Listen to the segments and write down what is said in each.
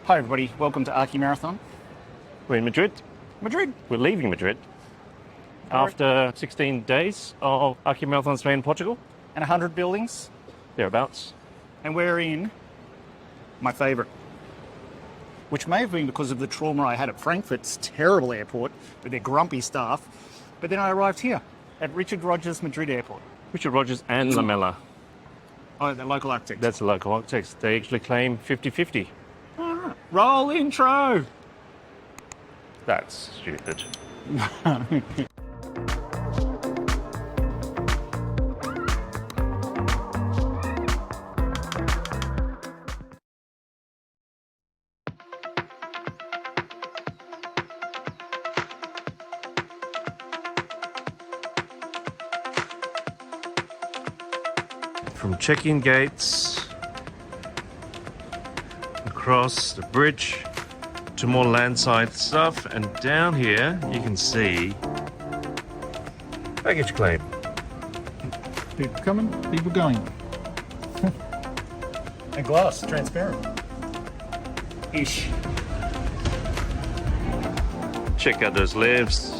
Hi everybody, welcome to Archie Marathon. We're in Madrid. Madrid. We're leaving Madrid after 16 days of Archie Marathon Spain and Portugal, And 100 buildings. thereabouts. And we're in my favourite, which may have been because of the trauma I had at Frankfurt's terrible airport with their grumpy staff. But then I arrived here at Richard Rogers Madrid Airport. Richard Rogers and Lamella. Oh, the local architect. That's the local architects. They actually claim 50-50. All right. Roll intro. That's stupid. From check-in gates, across the bridge, to more landside stuff, and down here you can see baggage claim. People coming, people going. And glass, transparent. Ish. Check out those lifts.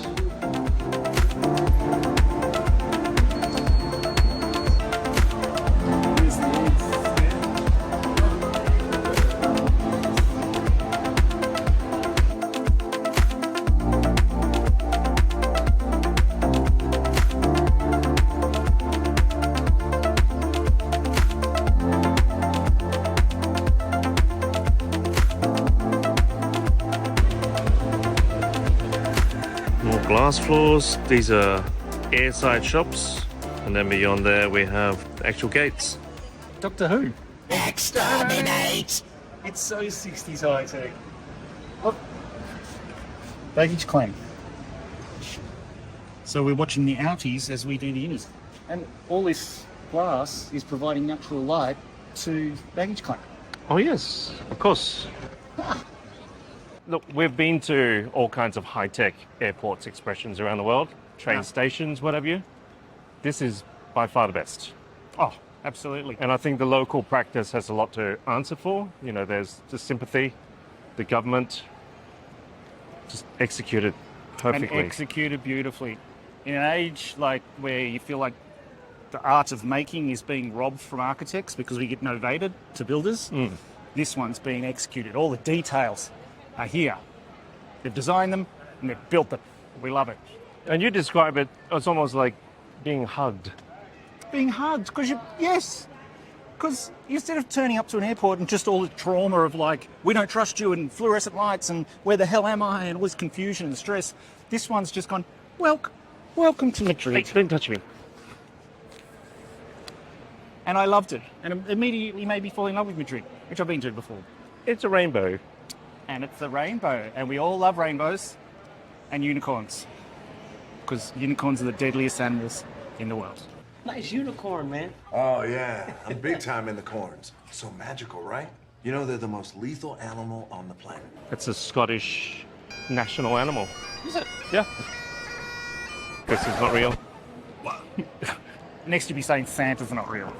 More glass floors. These are airside shops, and then beyond there we have the actual gates. Doctor Who. Exterminate! It's so 60s high tech. Look. Baggage claim. So we're watching the outies as we do the innies. And all this glass is providing natural light to baggage claim. Oh yes, of course. Look, we've been to all kinds of high-tech airports expressions around the world, train Yeah. stations, what have you. This is by far the best. Oh, absolutely. And I think the local practice has a lot to answer for. You know, there's the sympathy, the government just executed perfectly. And executed beautifully. In an age like where you feel like the art of making is being robbed from architects because we get novated to builders, this one's being executed. All the details are here. They've designed them and they've built them. We love it. And you describe it as almost like being hugged. Being hugged, because yes. Because instead of turning up to an airport and just all the trauma of like, we don't trust you and fluorescent lights and where the hell am I and all this confusion and stress, this one's just gone, welcome to Madrid. Hey, don't touch me. And I loved it. And it immediately made me fall in love with Madrid, which I've been to before. It's a rainbow. And it's a rainbow. And we all love rainbows and unicorns. Because unicorns are the deadliest animals in the world. Nice unicorn, man. Oh, yeah. I'm big time in the corns. So magical, right? You know, they're the most lethal animal on the planet. It's a Scottish national animal. Is it? Yeah. Guess it's not real. Next you'd be saying Santa's not real.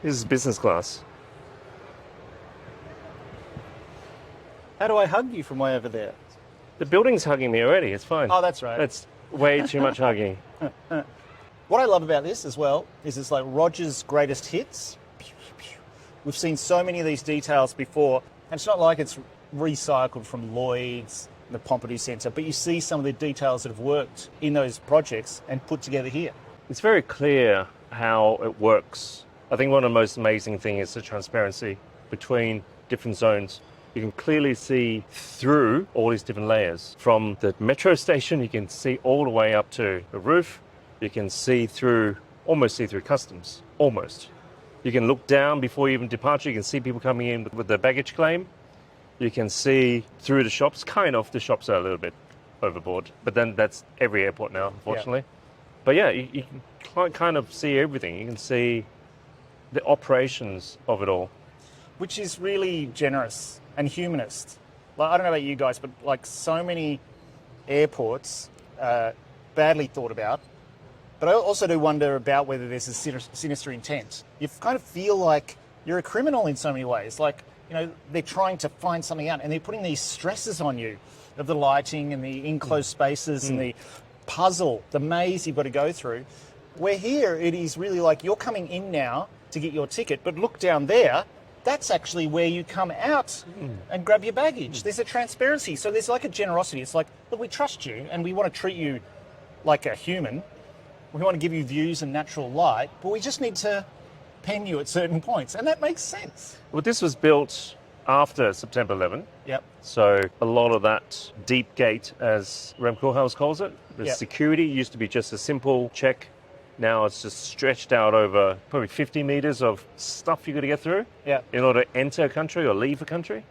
This is business class. How do I hug you from way over there? The building's hugging me already. It's fine. Oh, that's right. That's way too much hugging. What I love about this as well is it's like Roger's greatest hits. We've seen so many of these details before, and it's not like it's recycled from Lloyd's, the Pompidou Centre, but you see some of the details that have worked in those projects and put together here. It's very clear how it works. I think one of the most amazing things is the transparency between different zones. You can clearly see through all these different layers. From the metro station, you can see all the way up to the roof. You can see through, almost see through customs, almost. You can look down before even departure. You can see people coming in with their baggage claim. You can see through the shops. Kind of, the shops are a little bit overboard. But then that's every airport now, unfortunately. Yeah. But yeah, you can kind of see everything. You can see the operations of it all. Which is really generous and humanist. Like, I don't know about you guys, but like so many airports badly thought about, But I also do wonder about whether there's a sinister intent. You kind of feel like you're a criminal in so many ways. Like, you know, they're trying to find something out and they're putting these stresses on you of the lighting and the enclosed spaces and the puzzle, the maze you've got to go through. Where here, it is really like you're coming in now to get your ticket, but look down there, that's actually where you come out and grab your baggage. There's a transparency. So there's like a generosity. It's like, look, we trust you and we want to treat you like a human. We want to give you views and natural light, but we just need to pen you at certain points. And that makes sense. Well, this was built after September 11. Yep. So a lot of that deep gate, as Rem Koolhaas calls it, the Yep. security used to be just a simple check. Now it's just stretched out over probably 50 meters of stuff you got to get through Yep. in order to enter a country or leave a country.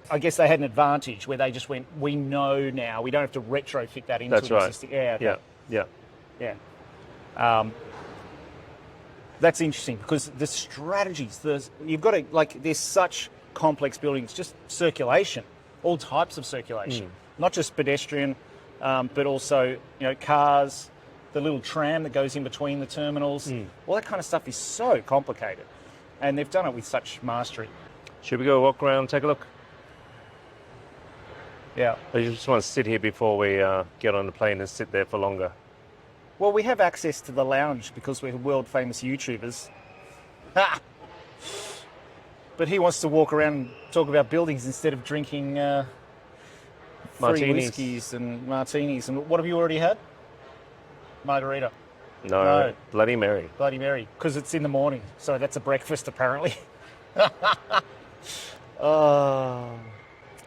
I guess they had an advantage where they just went, we know now, we don't have to retrofit that into That's an right. existing... Yeah, okay. Yeah. That's interesting because the strategies, you've got to, like, there's such complex buildings, just circulation, all types of circulation, not just pedestrian, but also, you know, cars, the little tram that goes in between the terminals, all that kind of stuff is so complicated. And they've done it with such mastery. Should we go walk around and take a look? Yeah. Or you just want to sit here before we get on the plane and sit there for longer? Well, we have access to the lounge because we're world famous YouTubers. Ah! But he wants to walk around and talk about buildings instead of drinking free Martinis. whiskies and martinis. And what have you already had? Margarita. No, No. Bloody Mary. Bloody Mary. Because it's in the morning. So that's a breakfast, apparently. Oh.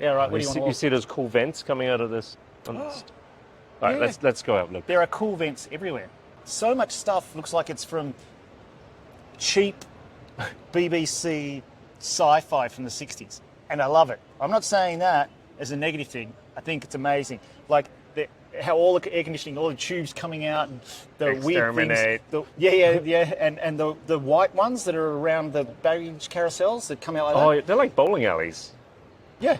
Yeah, right. Where do you want to You walk? see those cool vents coming out of this? All right, Yeah. let's go out and look. There are cool vents everywhere. So much stuff looks like it's from cheap BBC sci-fi from the 60s. And I love it. I'm not saying that as a negative thing. I think it's amazing. Like how all the air conditioning, all the tubes coming out, and the weird things. Exterminate. And the white ones that are around the baggage carousels that come out like that. Oh, they're like bowling alleys. Yeah.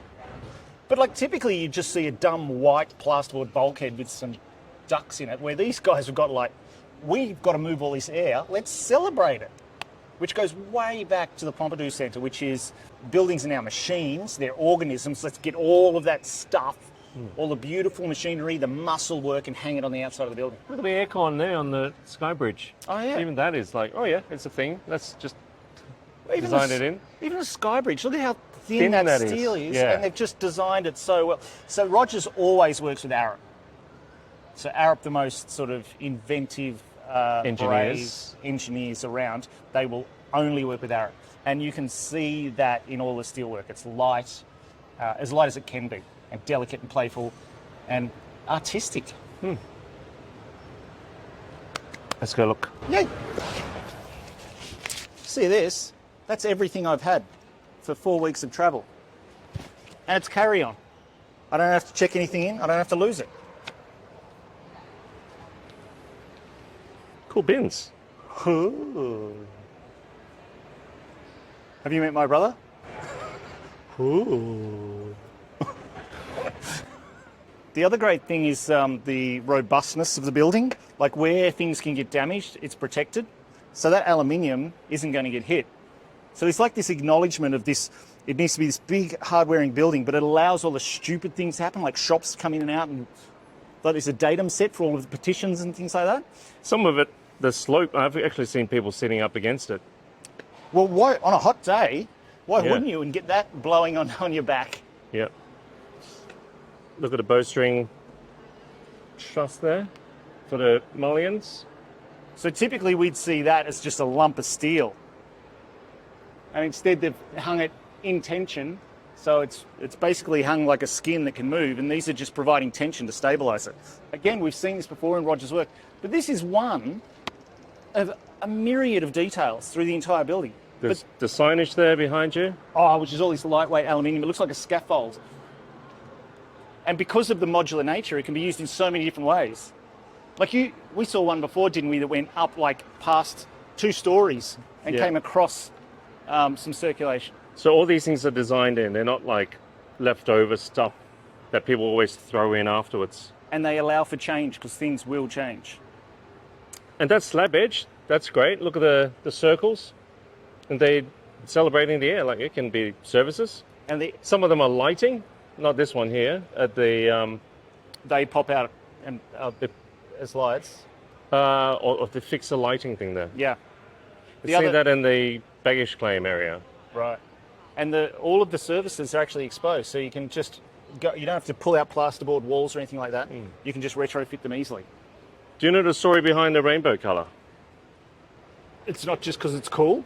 But like typically you just see a dumb white plasterboard bulkhead with some ducks in it, where these guys have got like, we've got to move all this air, let's celebrate it. Which goes way back to the Pompidou Centre, which is buildings are now machines, they're organisms, let's get all of that stuff, all the beautiful machinery, the muscle work, and hang it on the outside of the building. Look at the aircon there on the Sky Bridge. Oh, yeah. Even that is like, oh yeah, it's a thing. Let's just Even design the- it in. Even the Sky Bridge, look at how thin Thin that that is, steel is, yeah. and they've just designed it so well. So Rogers always works with Arup. So Arup, the most sort of inventive Engineers. brave engineers around, they will only work with Arup. And you can see that in all the steelwork. It's light as it can be, and delicate and playful and artistic. Let's go look. Yay! See this? That's everything I've had for 4 weeks of travel. And it's carry-on. I don't have to check anything in. I don't have to lose it. Cool bins. Have you met my brother? The other great thing is the robustness of the building. Like where things can get damaged, it's protected. So that aluminium isn't going to get hit. So it's like this acknowledgement of this, it needs to be this big hard-wearing building, but it allows all the stupid things to happen, like shops come in and out, and like there's a datum set for all of the petitions and things like that. Some of it, the slope, I've actually seen people sitting up against it. Well, why, on a hot day, why Yeah. wouldn't you? And get that blowing on your back. Yeah. Look at the bowstring truss there for the mullions. So typically we'd see that as just a lump of steel. And instead they've hung it in tension, so it's basically hung like a skin that can move, and these are just providing tension to stabilise it. Again, we've seen this before in Rogers' work, but this is one of a myriad of details through the entire building. There's the signage there behind you. Which is all this lightweight aluminium. It looks like a scaffold. And because of the modular nature, it can be used in so many different ways. Like we saw one before, didn't we, that went up like past 2 stories and Yeah. came across some circulation. So all these things are designed in. They're not like leftover stuff that people always throw in afterwards. And they allow for change because things will change. And that slab edge, that's great. Look at the circles. And they're celebrating the air, like it can be services. And Some of them are lighting, not this one here, at the, they pop out and as lights. or the fix the lighting thing there. Yeah. You see that in the baggage claim area. Right. And all of the surfaces are actually exposed, so you can just go, you don't have to pull out plasterboard walls or anything like that. You can just retrofit them easily. Do you know the story behind the rainbow color? It's not just because it's cool.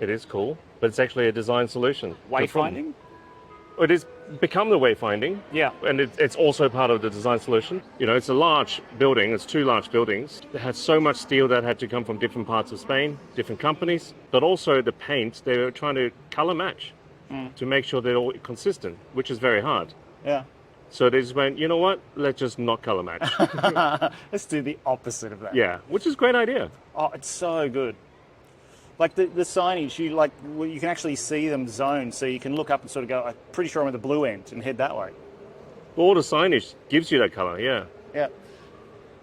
It is cool, but it's actually a design solution. Wayfinding? It has become the wayfinding. Yeah. And it's also part of the design solution. You know, it's a large building. It's 2 large buildings. It had so much steel that had to come from different parts of Spain, different companies, but also the paint, they were trying to color match to make sure they're all consistent, which is very hard. Yeah. So they just went, you know what? Let's just not color match. Let's do the opposite of that. Yeah, which is a great idea. Oh, it's so good. Like the signage, you can actually see them zoned, so you can look up and sort of go, I'm pretty sure I'm at the blue end, and head that way. All the signage gives you that color, yeah. Yeah.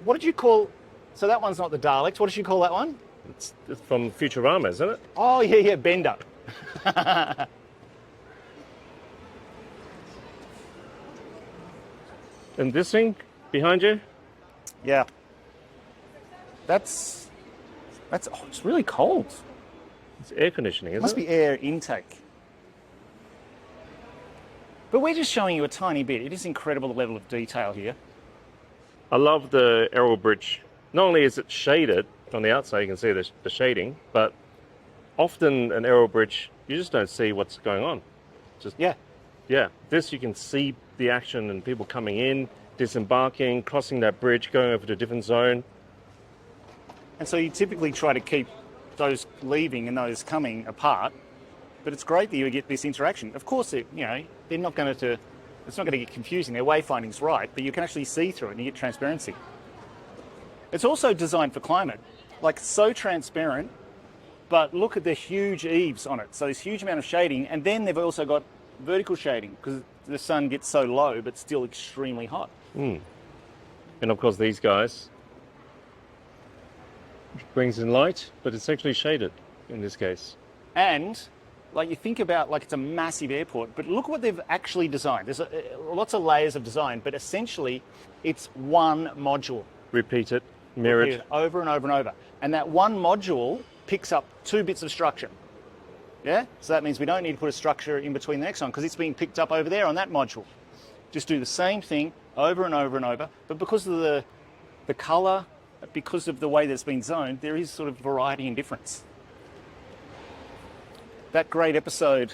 What did you call? So that one's not the Daleks. What did you call that one? It's from Futurama, isn't it? Oh yeah, Bender. And this thing behind you? Yeah. That's. Oh, it's really cold. It's air conditioning, It isn't must it? be air intake. But we're just showing you a tiny bit. It is incredible the level of detail here. I love the Errol Bridge. Not only is it shaded from the outside, you can see the shading, but often an Errol Bridge, you just don't see what's going on. Yeah, this you can see the action and people coming in, disembarking, crossing that bridge, going over to a different zone. And so you typically try to keep those leaving and those coming apart, but it's great that you get this interaction. Of course, they're not going to, it's not going to get confusing. Their wayfinding's right, but you can actually see through it and you get transparency. It's also designed for climate, like so transparent, but look at the huge eaves on it. So there's a huge amount of shading, and then they've also got vertical shading because the sun gets so low, but still extremely hot. And of course these guys, which brings in light, but it's actually shaded in this case. And like you think about, like it's a massive airport, but look what they've actually designed. There's lots of layers of design, but essentially it's one module. Repeat it, mirrored. Repeated over and over and over. And that one module picks up 2 bits of structure. Yeah? So that means we don't need to put a structure in between the next one because it's being picked up over there on that module. Just do the same thing over and over and over. But because of the colour, because of the way that it's been zoned, there is sort of variety and difference. That great episode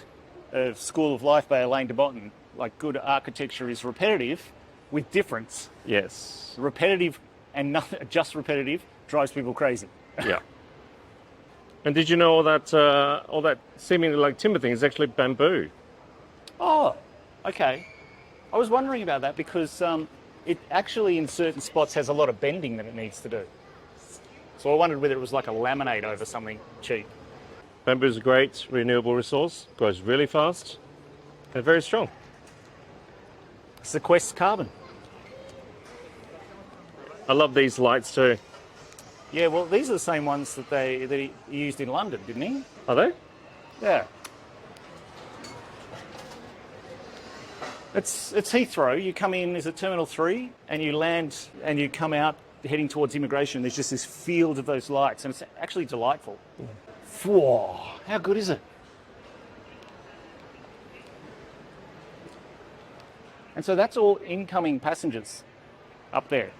of School of Life by Elaine de Botton, like good architecture is repetitive with difference. Yes. Repetitive and nothing, just repetitive drives people crazy. Yeah. And did you know all that seemingly like timber thing is actually bamboo? Oh, okay. I was wondering about that because it actually in certain spots has a lot of bending that it needs to do. So I wondered whether it was like a laminate over something cheap. Bamboo is a great renewable resource, grows really fast and very strong. Sequests carbon. I love these lights too. Yeah, well, these are the same ones that he used in London, didn't he? Are they? Yeah. It's Heathrow. You come in, is it Terminal 3, and you land and you come out heading towards immigration. There's just this field of those lights, and it's actually delightful. Whoa, how good is it? And so that's all incoming passengers up there.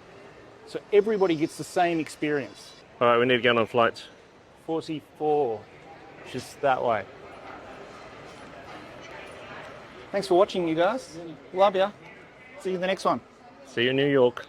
So everybody gets the same experience. All right, we need to get on flight. 44, just that way. Thanks for watching, you guys. Love ya. See you in the next one. See you in New York.